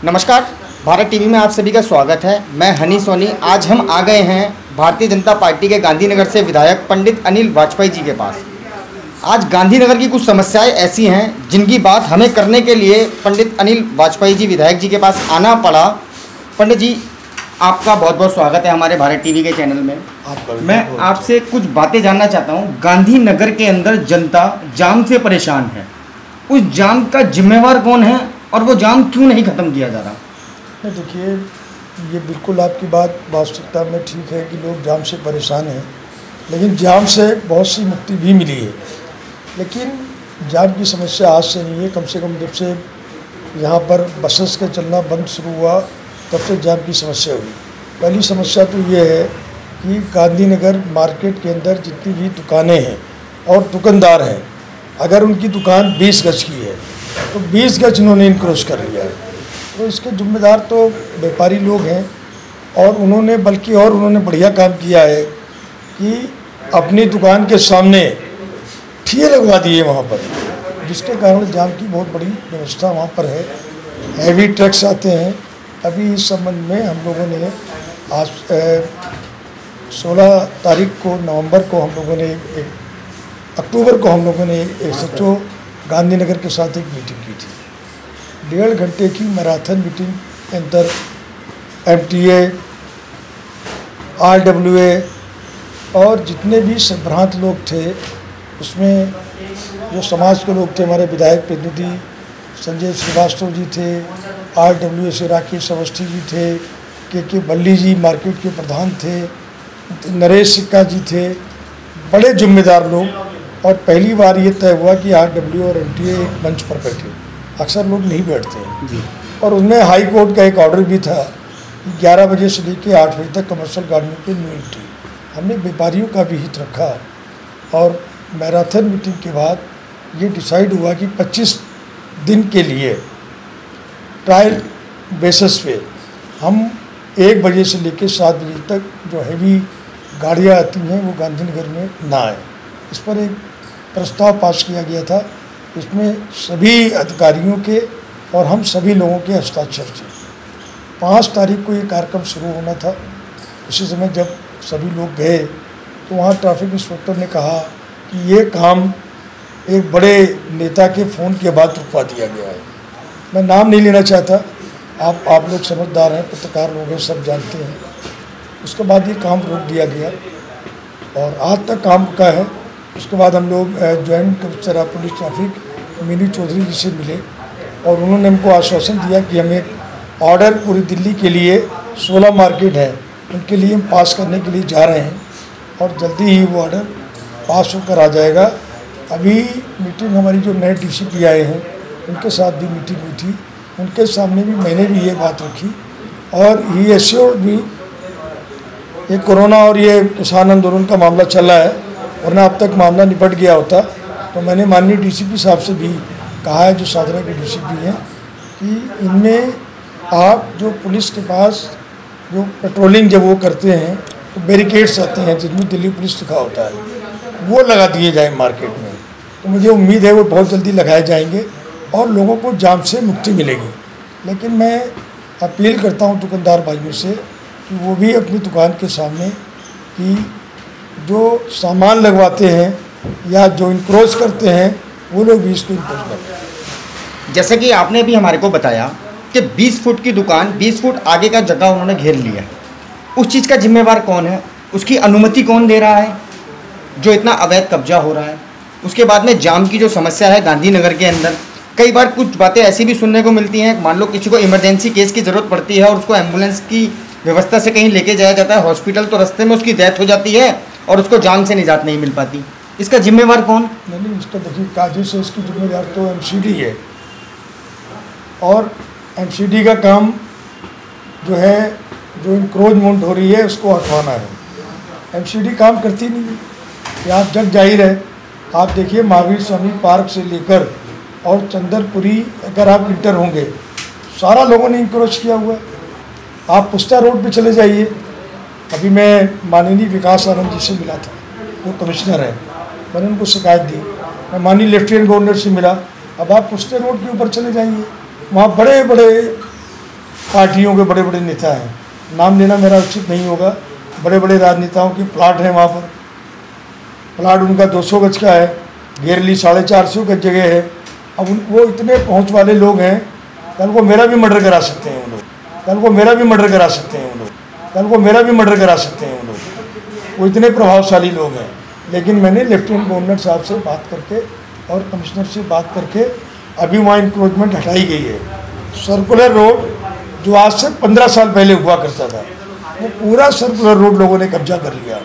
नमस्कार, भारत टीवी में आप सभी का स्वागत है। मैं हनी सोनी। आज हम आ गए हैं भारतीय जनता पार्टी के गांधीनगर से विधायक पंडित अनिल वाजपेयी जी के पास। आज गांधीनगर की कुछ समस्याएं ऐसी हैं जिनकी बात हमें करने के लिए पंडित अनिल वाजपेयी जी विधायक जी के पास आना पड़ा। पंडित जी, आपका बहुत बहुत स्वागत है हमारे भारत टीवी के चैनल में। मैं आपसे कुछ बातें जानना चाहता हूँ। गांधीनगर के अंदर जनता जाम से परेशान है, उस जाम का जिम्मेवार कौन है और वो जाम क्यों नहीं ख़त्म किया जा रहा? नहीं, देखिए, ये बिल्कुल आपकी बात वास्तविकता में ठीक है कि लोग जाम से परेशान हैं, लेकिन जाम से बहुत सी मुक्ति भी मिली है। लेकिन जाम की समस्या आज से नहीं है। कम से कम जब से यहाँ पर बसेस का चलना बंद शुरू हुआ तब से जाम की समस्या हुई। पहली समस्या तो ये है कि गांधीनगर मार्केट के अंदर जितनी भी दुकानें हैं और दुकानदार हैं, अगर उनकी दुकान 20 गज की है तो 20 गज उन्होंने इनक्रोच कर लिया है। तो इसके जिम्मेदार तो व्यापारी लोग हैं और उन्होंने बढ़िया काम किया है कि अपनी दुकान के सामने ठिये लगवा दिए वहाँ पर, जिसके कारण जाम की बहुत बड़ी व्यवस्था वहाँ पर है। हैवी ट्रक्स आते हैं। अभी इस संबंध में हम लोगों ने आज 16 तारीख को नवंबर को हम लोगों ने अक्टूबर को हम लोगों ने एक SHO गांधीनगर के साथ एक मीटिंग की थी। 1.5 घंटे की मैराथन मीटिंग के अंदर MTA, RWA और जितने भी संभ्रांत लोग थे, उसमें जो समाज के लोग थे, हमारे विधायक प्रतिनिधि संजय श्रीवास्तव जी थे, RWA से राकेश अवस्थी जी थे, के बल्ली जी मार्केट के प्रधान थे, नरेश सिक्का जी थे, बड़े जिम्मेदार लोग। और पहली बार ये तय हुआ कि RWA और MTA एक मंच पर बैठे। अक्सर लोग नहीं बैठते हैं जी। और उसमें हाई कोर्ट का एक ऑर्डर भी था कि 11 बजे से लेकर 8 बजे तक कमर्शियल गाड़ियों पे नो एंट्री। हमने व्यापारियों का भी हित रखा और मैराथन मीटिंग के बाद ये डिसाइड हुआ कि 25 दिन के लिए ट्रायल बेसिस पे हम 1 बजे से लेकर 7 बजे तक जो हैवी गाड़ियाँ आती हैं वो गांधीनगर में ना आए। इस पर एक प्रस्ताव पास किया गया था। इसमें सभी अधिकारियों के और हम सभी लोगों के हस्ताक्षर थे। 5 तारीख को ये कार्यक्रम शुरू होना था। उसी समय जब सभी लोग गए तो वहाँ ट्रैफिक इंस्पेक्टर ने कहा कि ये काम एक बड़े नेता के फ़ोन के बाद रुकवा दिया गया है। मैं नाम नहीं लेना चाहता, आप लोग समझदार हैं, पत्रकार लोग हैं, सब जानते हैं। उसके बाद ये काम रोक दिया गया और आज तक काम रुका है। उसके बाद हम लोग joint commissioner police traffic Mini Chaudhary ji से मिले और उन्होंने हमको आश्वासन दिया कि हम एक ऑर्डर पूरी दिल्ली के लिए 16 मार्केट है उनके लिए हम पास करने के लिए जा रहे हैं और जल्दी ही वो ऑर्डर पास होकर आ जाएगा। अभी मीटिंग हमारी जो नए DCP आए हैं उनके साथ भी मीटिंग हुई थी। उनके सामने भी मैंने भी ये बात रखी और ये एश्योर्ड भी ये कोरोना और ये किसान आंदोलन का मामला चल रहा है, वरना अब तक मामला निपट गया होता। तो मैंने माननीय DCP साहब से भी कहा है, जो साधना के DCP हैं, कि इनमें आप जो पुलिस के पास जो पेट्रोलिंग जब वो करते हैं तो बैरिकेड्स आते हैं जिसमें दिल्ली पुलिस लिखा होता है, वो लगा दिए जाए मार्केट में। तो मुझे उम्मीद है वो बहुत जल्दी लगाए जाएंगे और लोगों को जाम से मुक्ति मिलेगी। लेकिन मैं अपील करता हूँ दुकानदार भाइयों से कि वो भी अपनी दुकान के सामने कि जो सामान लगवाते हैं या जो इनक्रोच करते हैं वो लोग भी इसको इनक्रोच करते हैं। जैसे कि आपने भी हमारे को बताया कि 20 फुट की दुकान 20 फुट आगे का जगह उन्होंने घेर लिया। उस चीज़ का जिम्मेवार कौन है? उसकी अनुमति कौन दे रहा है जो इतना अवैध कब्जा हो रहा है? उसके बाद में जाम की जो समस्या है गांधीनगर के अंदर, कई बार कुछ बातें ऐसी भी सुनने को मिलती हैं। मान लो किसी को इमरजेंसी केस की ज़रूरत पड़ती है और उसको एम्बुलेंस की व्यवस्था से कहीं लेके जाया जाता है हॉस्पिटल, तो रास्ते में उसकी डेथ हो जाती है और उसको जाम से निजात नहीं मिल पाती। इसका जिम्मेवार कौन? नहीं, इसका देखिए, कायदे से इसकी जिम्मेदार तो MCD है और MCD का काम जो है, जो इंक्रोचमेंट हो रही है उसको हटवाना है। MCD काम करती नहीं है। ये आप जग जाहिर है। आप देखिए महावीर स्वामी पार्क से लेकर और चंदरपुरी अगर आप इंटर होंगे, सारा लोगों ने इंक्रोच किया हुआ है। आप पुस्ता रोड पे चले जाइए। अभी मैं माननीय विकास आनंद जी से मिला था, जो कमिश्नर है। मैंने उनको शिकायत दी। मैं माननीय लेफ्टिनेंट गवर्नर से मिला। अब आप पुस्ते रोड के ऊपर चले जाइए, वहाँ बड़े बड़े पार्टियों के बड़े बड़े नेता हैं, नाम लेना मेरा उचित नहीं होगा, बड़े बड़े राजनेताओं के प्लाट हैं वहाँ पर। प्लाट उनका 200 गज का है, घेरली 450 गज जगह है। अब वो इतने पहुँच वाले लोग हैं, कल को मेरा भी मर्डर करा सकते हैं वो लोग, कल को मेरा भी मर्डर करा सकते हैं वो लोग, कल को मेरा भी मर्डर करा सकते हैं वो लोग। वो इतने प्रभावशाली लोग हैं। लेकिन मैंने लेफ्टिनेंट गवर्नर साहब से बात करके और कमिश्नर से बात करके अभी वहाँ इंक्रोचमेंट हटाई गई है। सर्कुलर रोड जो आज से 15 साल पहले हुआ करता था, वो पूरा सर्कुलर रोड लोगों ने कब्जा कर लिया।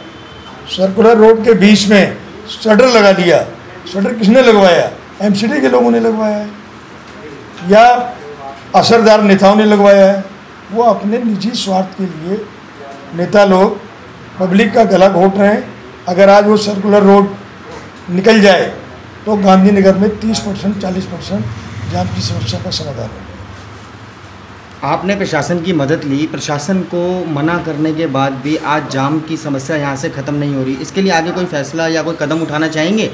सर्कुलर रोड के बीच में शटर लगा दिया। शटर किसने लगवाया? एमसीडी के लोगों ने लगवाया है या असरदार नेताओं ने लगवाया है। वो अपने निजी स्वार्थ के लिए नेता लोग पब्लिक का गला घोट रहे हैं। अगर आज वो सर्कुलर रोड निकल जाए तो गांधीनगर में 30% 40% जाम की समस्या का समाधान होगा। आपने प्रशासन की मदद ली, प्रशासन को मना करने के बाद भी आज जाम की समस्या यहाँ से ख़त्म नहीं हो रही, इसके लिए आगे कोई फैसला या कोई कदम उठाना चाहेंगे?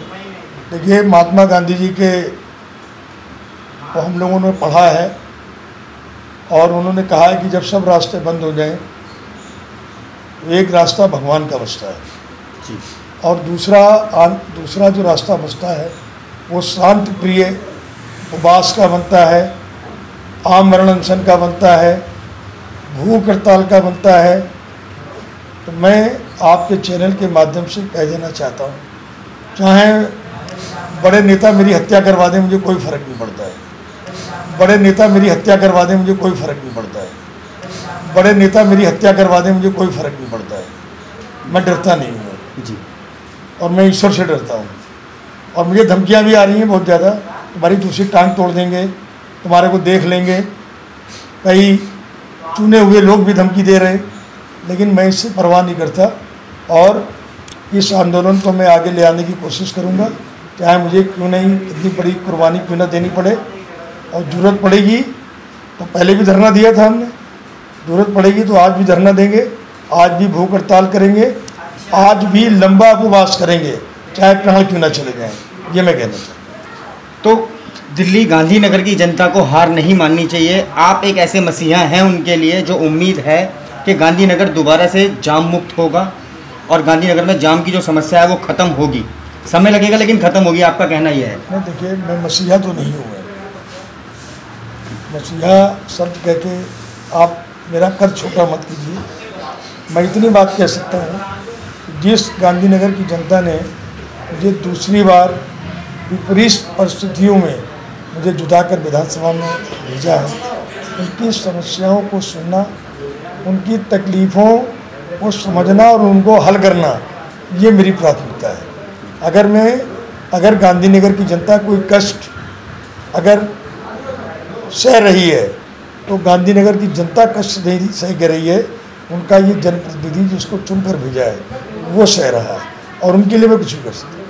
देखिए, महात्मा गांधी जी के को हम लोगों ने पढ़ा है और उन्होंने कहा है कि जब सब रास्ते बंद हो जाएं तो एक रास्ता भगवान का बचता है जी, और दूसरा जो रास्ता बचता है वो शांति प्रिय उपवास का बनता है, आमरण अनशन का बनता है, भूख हड़ताल का बनता है। तो मैं आपके चैनल के माध्यम से कह देना चाहता हूँ, चाहे बड़े नेता मेरी हत्या करवा दें, मुझे कोई फ़र्क नहीं पड़ता है। बड़े नेता मेरी हत्या करवा दें, मुझे कोई फ़र्क नहीं पड़ता है। बड़े नेता मेरी हत्या करवा दें, मुझे कोई फ़र्क नहीं पड़ता है। मैं डरता नहीं हूँ जी, और मैं ईश्वर से डरता हूँ। और मुझे धमकियाँ भी आ रही हैं बहुत ज़्यादा, तुम्हारी दूसरी टांग तोड़ देंगे, तुम्हारे को देख लेंगे। कई चुने हुए लोग भी धमकी दे रहे, लेकिन मैं इससे परवाह नहीं करता और इस आंदोलन को मैं आगे ले आने की कोशिश करूँगा, चाहे मुझे क्यों नहीं, कितनी बड़ी कुर्बानी क्यों ना देनी पड़े। और ज़रूरत पड़ेगी तो पहले भी धरना दिया था हमने, ज़रूरत पड़ेगी तो आज भी धरना देंगे, आज भी भूख हड़ताल करेंगे, आज भी लंबा उपवास करेंगे, चाहे प्राण क्यों ना चले जाएं। ये मैं कहना चाहता हूँ। तो दिल्ली गांधीनगर की जनता को हार नहीं माननी चाहिए। आप एक ऐसे मसीहा हैं उनके लिए जो उम्मीद है कि गांधीनगर दोबारा से जाम मुक्त होगा और गांधीनगर में जाम की जो समस्या है वो ख़त्म होगी। समय लगेगा लेकिन ख़त्म होगी, आपका कहना यह है? नहीं, देखिए, मैं मसीहा तो नहीं हूँ। मसीहा शब्द कह के आप मेरा कद छोटा मत कीजिए। मैं इतनी बात कह सकता हूँ, जिस गांधीनगर की जनता ने मुझे दूसरी बार विपरीत परिस्थितियों में मुझे जुटाकर विधानसभा में भेजा है, उनकी समस्याओं को सुनना, उनकी तकलीफ़ों को समझना और उनको हल करना, ये मेरी प्राथमिकता है। अगर गांधीनगर की जनता कोई कष्ट अगर सह रही है तो गांधीनगर की जनता कष्ट नहीं सह रही है, उनका ये जनप्रतिनिधि जिसको चुनकर भेजा है वो सह रहा है और उनके लिए मैं कुछ भी कर सकता हूँ।